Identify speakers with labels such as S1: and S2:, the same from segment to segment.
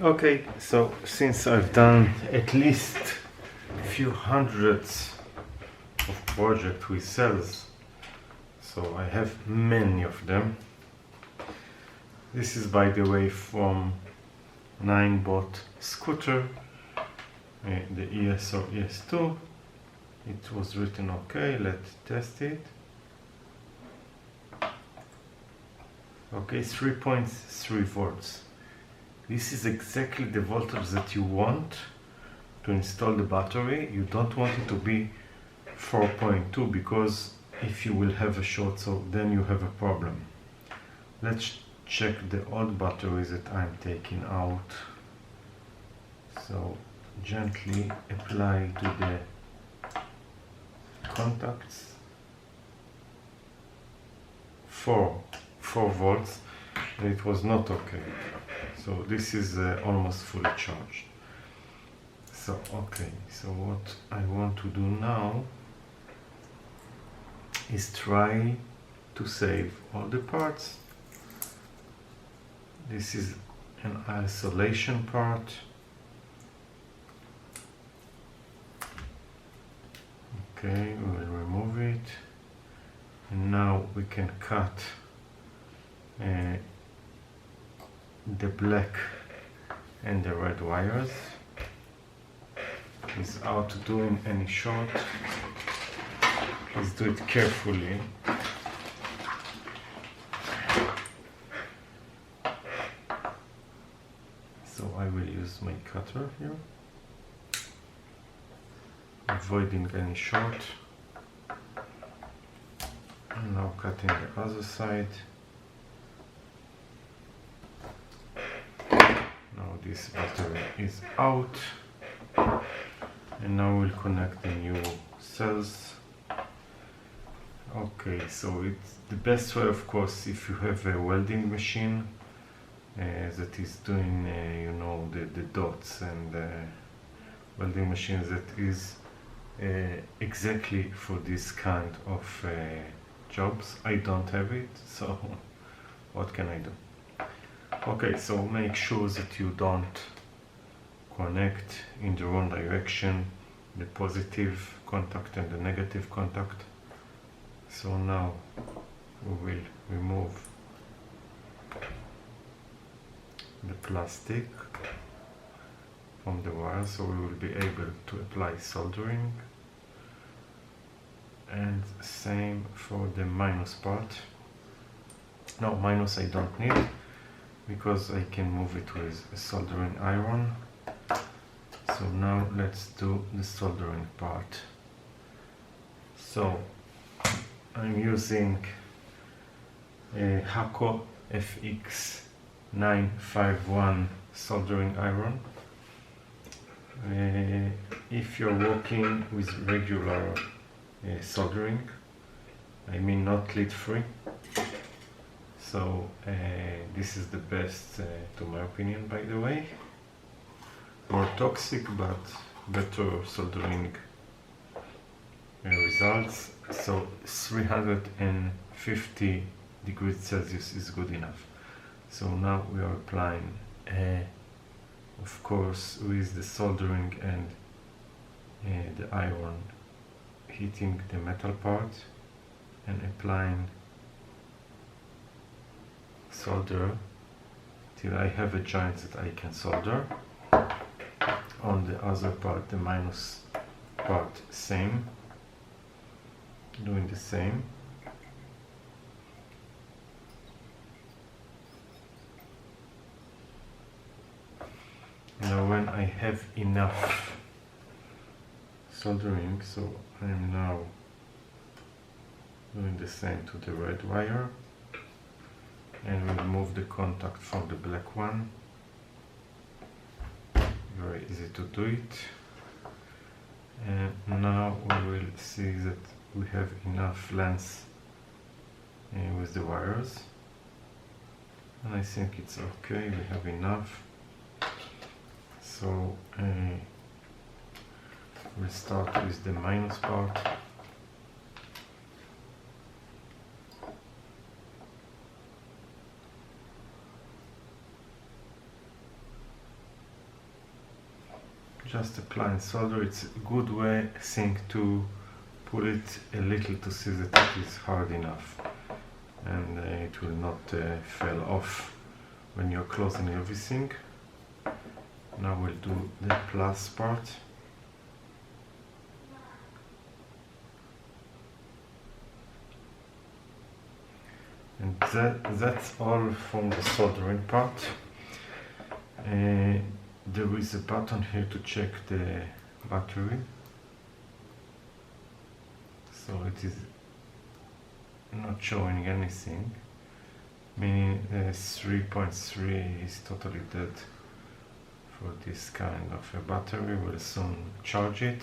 S1: Okay, so since I've done at least a few hundreds of projects with cells, so I have many of them. This is, by the way, from Ninebot scooter, the ES or ES2. It was written okay, let's test it. Okay, 3.3 volts. This is exactly the voltage that you want to install the battery. You don't want it to be 4.2 because if you will have a short, so then you have a problem. Let's check the old batteries that I'm taking out. So gently apply to the contacts. 4 volts, and it was not okay. So this is almost fully charged. So okay, so what I want to do now is try to save all the parts. This is an isolation part. Okay, we will remove it. And now we can cut the black and the red wires without doing any short. Please do it carefully. So I will use my cutter here, avoiding any short. And now cutting the other side. Now this battery is out, and now we'll connect the new cells. Okay, so it's the best way, of course, if you have a welding machine that is doing, you know, the dots, and welding machines that is exactly for this kind of jobs. I don't have it, so what can I do? Okay, so make sure that you don't connect in the wrong direction, the positive contact and the negative contact. So now we will remove the plastic from the wire, so we will be able to apply soldering. And same for the minus part. No, minus I don't need, because I can move it with a soldering iron. So now let's do the soldering part. So I'm using a Hakko FX951 soldering iron. If you're working with regular soldering, I mean not lead free, so this is the best, to my opinion, by the way. More toxic but better soldering results. So 350 degrees Celsius is good enough. So now we are applying, of course, with the soldering and the iron, heating the metal part and applying solder till I have a joint that I can solder. On the other part, the minus part, same, doing the same. Now when I have enough soldering, so I am now doing the same to the red wire, and remove the contact from the black one. Very easy to do it. And now we will see that we have enough length with the wires, and I think it's okay, we have enough. So we'll start with the minus part. just apply and solder. It's a good way, I think, to pull it a little to see that it is hard enough, and it will not fall off when you're closing everything. Now we'll do the plus part. And that's all from the soldering part. There is a button here to check the battery. So it is not showing anything, meaning 3.3 is totally dead for this kind of a battery. We'll soon charge it.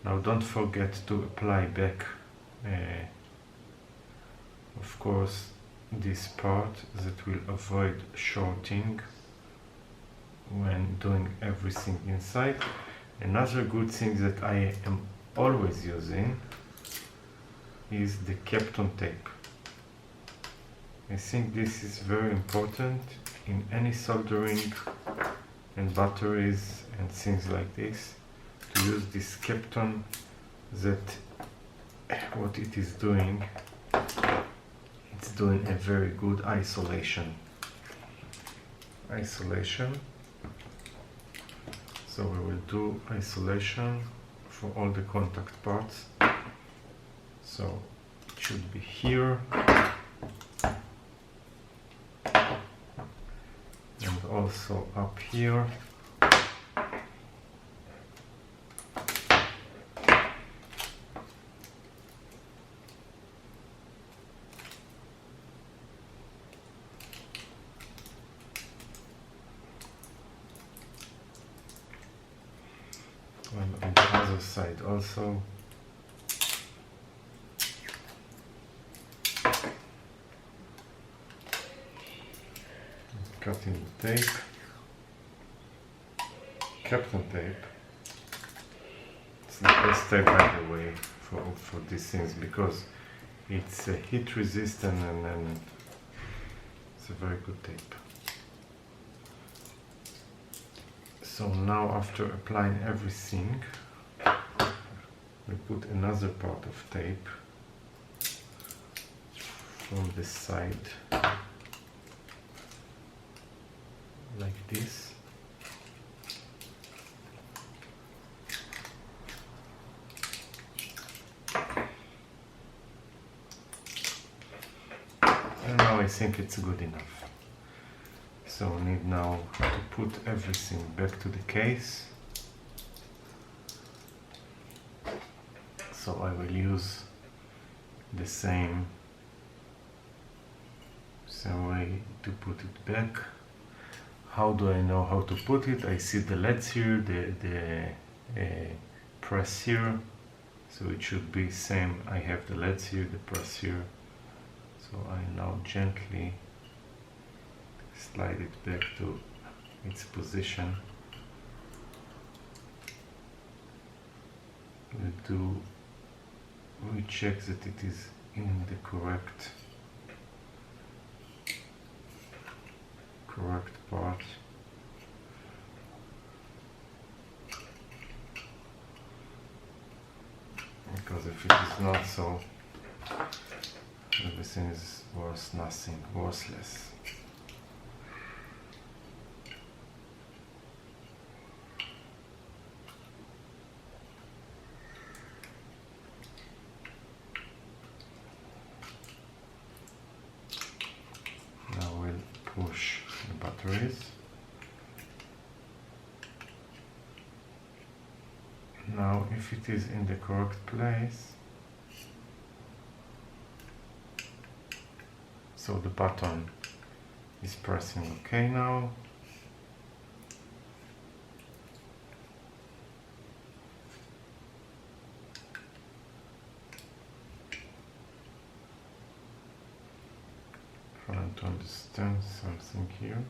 S1: Now don't forget to apply back, of course, this part that will avoid shorting when doing everything inside. Another good thing that I am always using is the Kapton tape. I think this is very important in any soldering and batteries and things like this, to use this Kapton, that what it is doing, it's doing a very good isolation. So we will do isolation for all the contact parts. So it should be here and also up here. And on the other side also. Cutting the tape, Kapton tape. It's the best tape, by the way, for these things, because it's heat resistant and it's a very good tape. So now, after applying everything, we put another part of tape from this side, like this. And now I think it's good enough. So we need now to put everything back to the case. So I will use the same way to put it back. How do I know how to put it? I see the LEDs here, the press here, so it should be same. I have the LEDs here, the press here. So I now gently slide it back to its position. We check that it is in the correct part. Because if it is not so, everything is worthless. Now we'll push the batteries. Now, if it is in the correct place, so the button is pressing OK now. Trying to understand something here.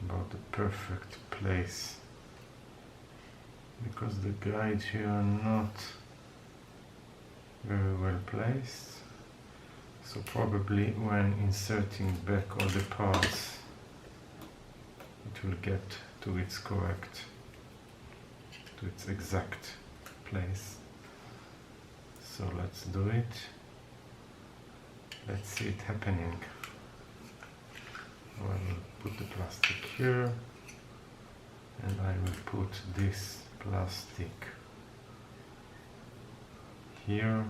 S1: About the perfect place, because the guides here are not very well placed, so probably when inserting back all the parts it will get to its correct, to its exact place. So let's do it. Let's see it happening. I will put the plastic here, and I will put this plastic here.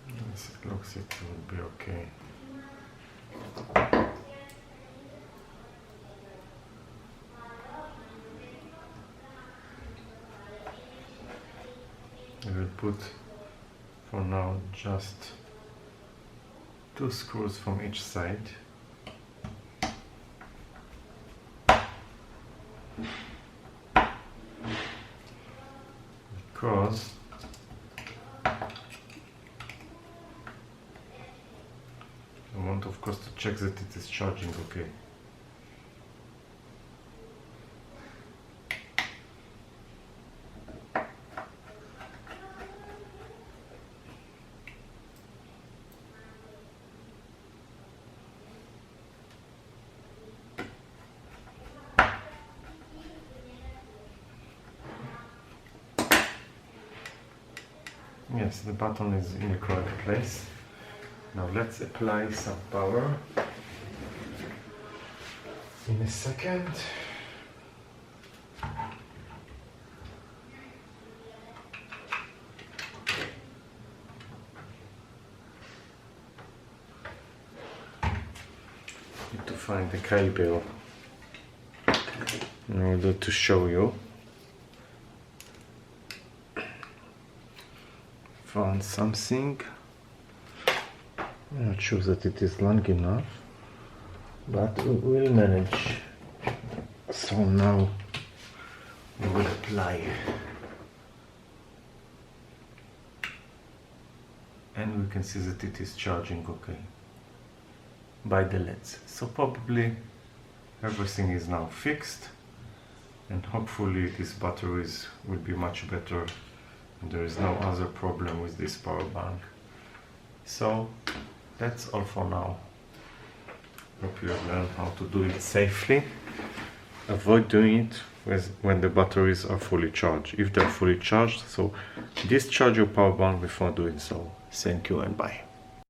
S1: Yes, it looks it will be okay. I will put for now just 2 screws from each side. Because I want, of course, to check that it is charging okay. Yes, the button is in the correct place. Now let's apply some power in a second. Need to find the cable in order to show you. Found something. I'm not sure that it is long enough, but we will manage. So now we will apply, and we can see that it is charging okay by the LEDs. So probably everything is now fixed, and hopefully these batteries will be much better and there is no other problem with this power bank. So that's all for now. Hope you have learned how to do it safely. Avoid doing it when the batteries are fully charged. If they're fully charged, so discharge your power bank before doing so. Thank you and bye.